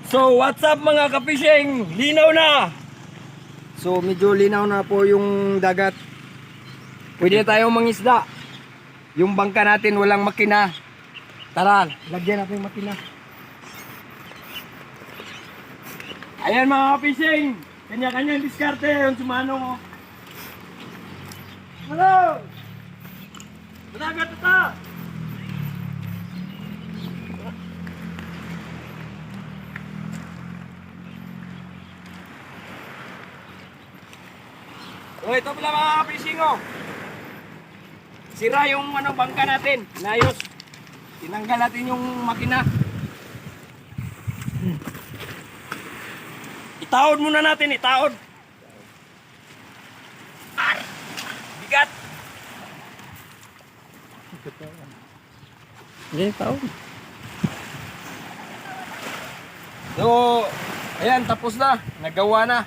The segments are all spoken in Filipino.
So what's up mga ka-fishing? Linaw na! So medyo linaw na po yung dagat. Pwede na tayong mangisda. Yung bangka natin walang makina. Tara, lagyan natin yung makina. Ayan mga ka-fishing! Kanya-kanyang diskarte yung sumano. Hello! Dagat ito! So ito pala mga fishing oh. Sira yung bangka natin. Inayos. Tinanggal natin yung makina. Itaod muna natin, itaod. Bigat. Hindi, taon. So, ayan, tapos na. Nagawa na.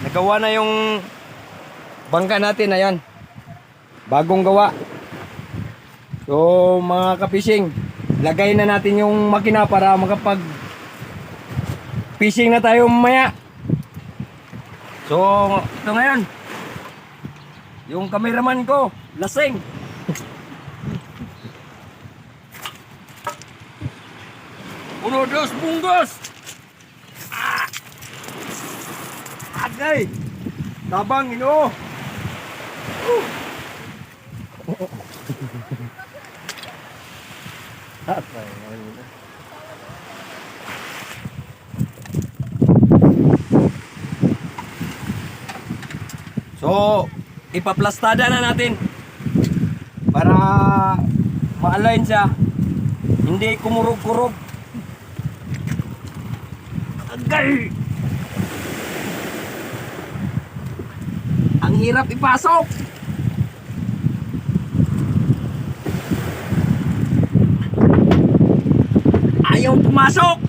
Nagawa na yung bangka natin, ayan. Bagong gawa. So, mga ka-fishing, lagay na natin yung makina para makapag fishing na tayo mamaya. So, ito ngayon. Yung cameraman ko, lasing. Uno, dos, bunggos! Ah! Agay! Tabang, ino! So, ipaplastada na natin para ma-align siya. Hindi kumurog-kurog. Agay! Ang hirap ipasok. Ayaw pumasok.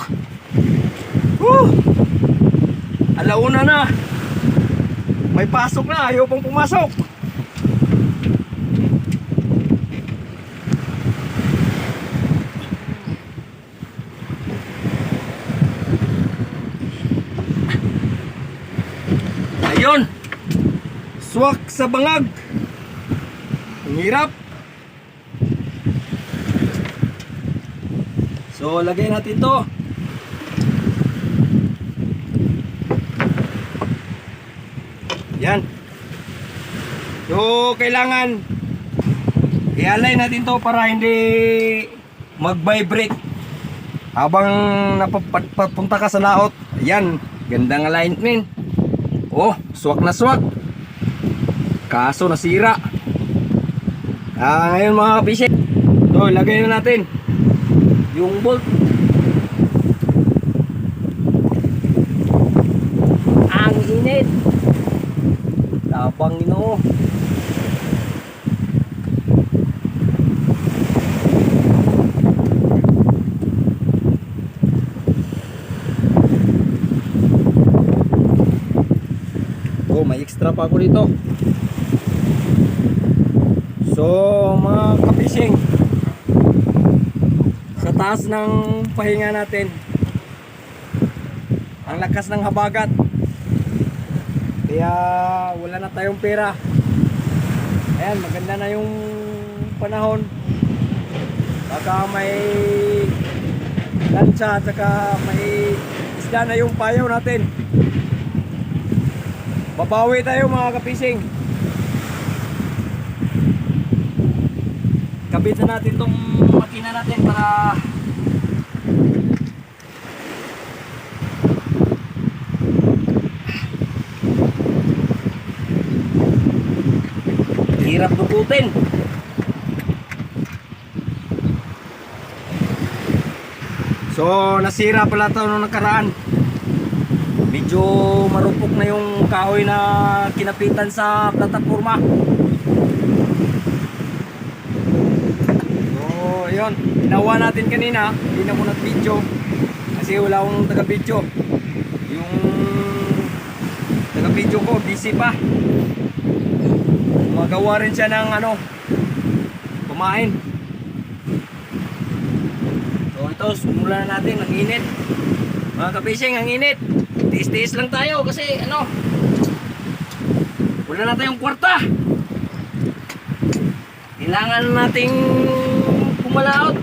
Alauna na. May pasok na, ayaw pang pumasok. Ayun. Swak sa bangag. Ang hirap. So, lagay natin to. Yan. So, kailangan i-align natin to para hindi mag-vibrate habang napapunta ka sa laot. Yan, gandang alignment. Oh, swak na swak. Kaso nasira. Ngayon mga kapisip, so lagay na natin yung bolt. Ang init. Tabang ino. Oh, may extra pa ako dito. So, mga ka-fishing, sa taas ng pahinga natin, ang lakas ng habagat, kaya wala na tayong pera. Ayan, maganda na yung panahon. Baka may lansa at saka may isda na yung payaw natin. Babawi tayo mga ka-fishing. Kabit na natin tong makina natin para hirap dukutin. So nasira pala ito nung nakaraan. Medyo marupok na yung kahoy na kinapitan sa plataforma. So yun, ginawa natin kanina. Hindi na muna video kasi wala akong taga-video. Yung taga-video ko busy pa. Magawa rin siya ng kumain. So ito ito, simulan na natin. Ang init. Mga ka-fishing, ang init. Tiis-tiis lang tayo kasi ano, wala na tayong kwarta. Kailangan nating pumalaot.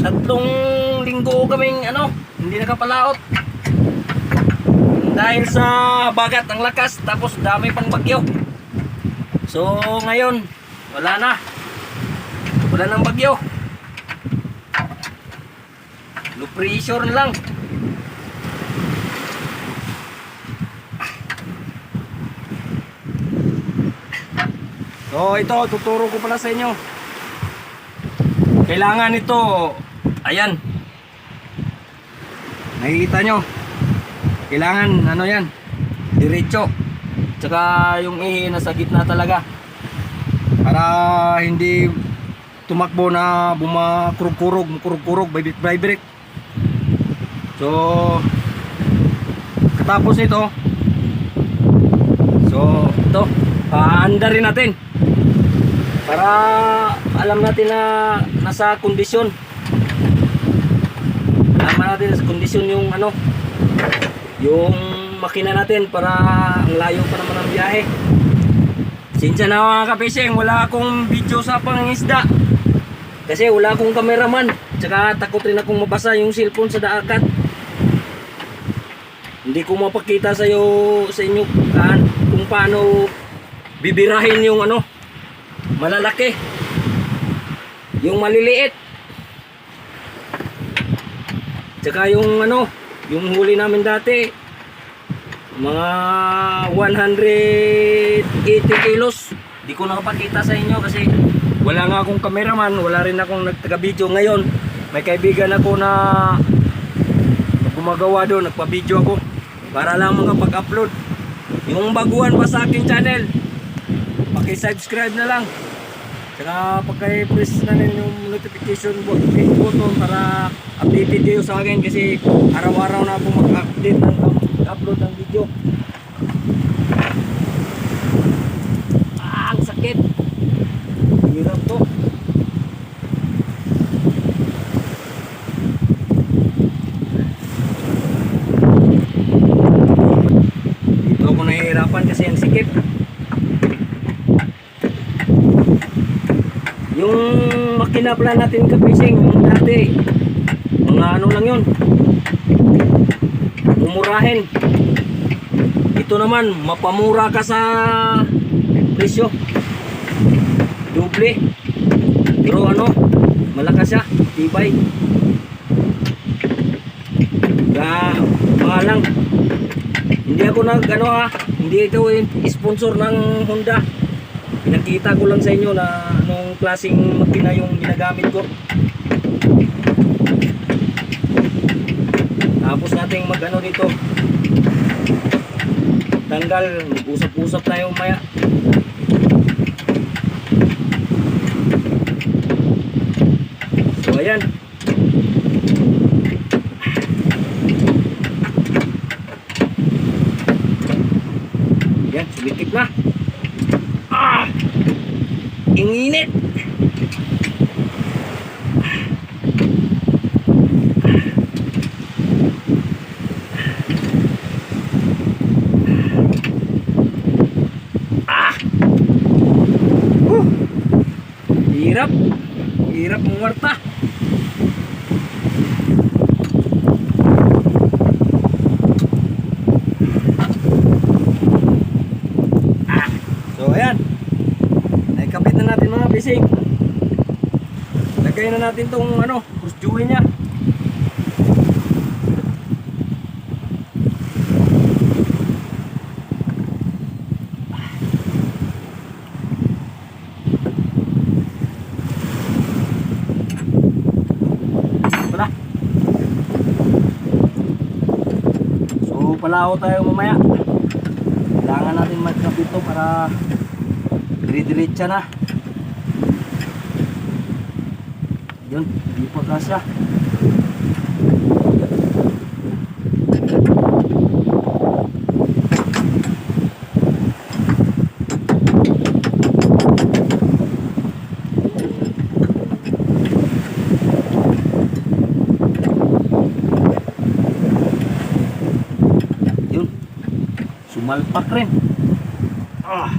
3 linggo kaming ano, hindi nakapalaot. Dahil sa bagat ang lakas, tapos dami pang bagyo. So ngayon, wala na. Wala nang bagyo. Low pressure na lang. So ito, tuturo ko pala sa inyo. Kailangan ito, ayan. Nakikita nyo. Kailangan, ano yan, diretso. Tsaka yung ihi nasa gitna talaga. Para hindi tumakbo na kurog-kurog, vibrate. So, katapos ito, so ito, paanda rin natin. Para alam natin na nasa kondisyon. Alam natin nasa kondisyon yung ano, yung makina natin para ang layo pa naman ang biyahe. Sinsya na mga ka-fishing, wala akong video sa pangingisda. Kasi wala akong cameraman. Tsaka takot rin akong mabasa yung cellphone sa daakat. Hindi ko mapakita sa inyo kung paano bibirahin yung ano, malalaki, yung maliliit, tsaka yung ano, yung huli namin dati mga 180 kilos. Di ko nakapakita sa inyo kasi wala nga akong cameraman, wala rin akong nagtaga-video. Ngayon may kaibigan ako na gumagawa doon, nagpa-video ako para lang makapag-upload. Yung baguhan pa sa aking channel, paki-subscribe na lang. Saka paki-press na rin yung notification button para updated kayo sa akin kasi araw-araw na akong mag-update ng upload ng video. Ang sakit. Hirap to. Dito ako nahihirapan kasi ang sikip. Yung makina pala natin ka-fishing, yung dati, mga ano lang yun, umurahin. Ito naman, mapamura ka sa presyo, doble. Pero ano, malakas siya, tibay. Mahal lang. Hindi ako hindi ito sponsor ng Honda. Pinakita ko lang sa inyo na anong klaseng makina yung ginagamit ko. Tapos nating mag-ano dito, tanggal, mag-usap-usap tayo maya. So ayan. Yan, sumitik na. Inginit. Hirap muwarta. So ayan, nakikapit na natin mga bisig. Lagay na natin tong ano, cross jewel nya. So palao tayo mamaya. Kailangan natin magkapit ito para dire-diretsa na. Yun, hindi pa kasya. Pumalpak rin. Ah.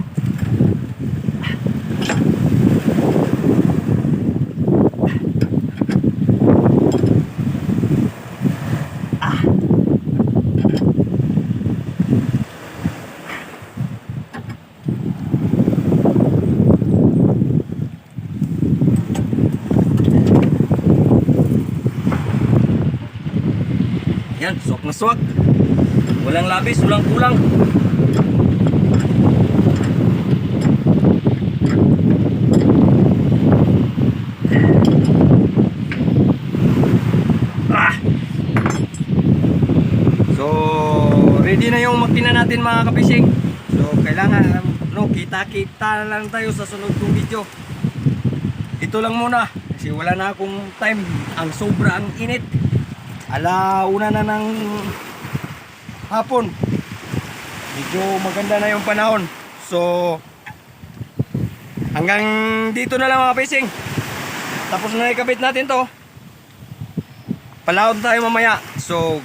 Yan, swak na swak. Walang labis, walang kulang. Ah! So, ready na yung makina natin mga kapising. So, kailangan, kita-kita na lang tayo sa sunod kong video. Ito lang muna, kasi wala na akong time. Ang sobra ang init. Alauna na ng hapon. Medyo maganda na yung panahon. So, hanggang dito na lang mga kapising. Tapos na ikabit natin to. Palahod tayo mamaya. So,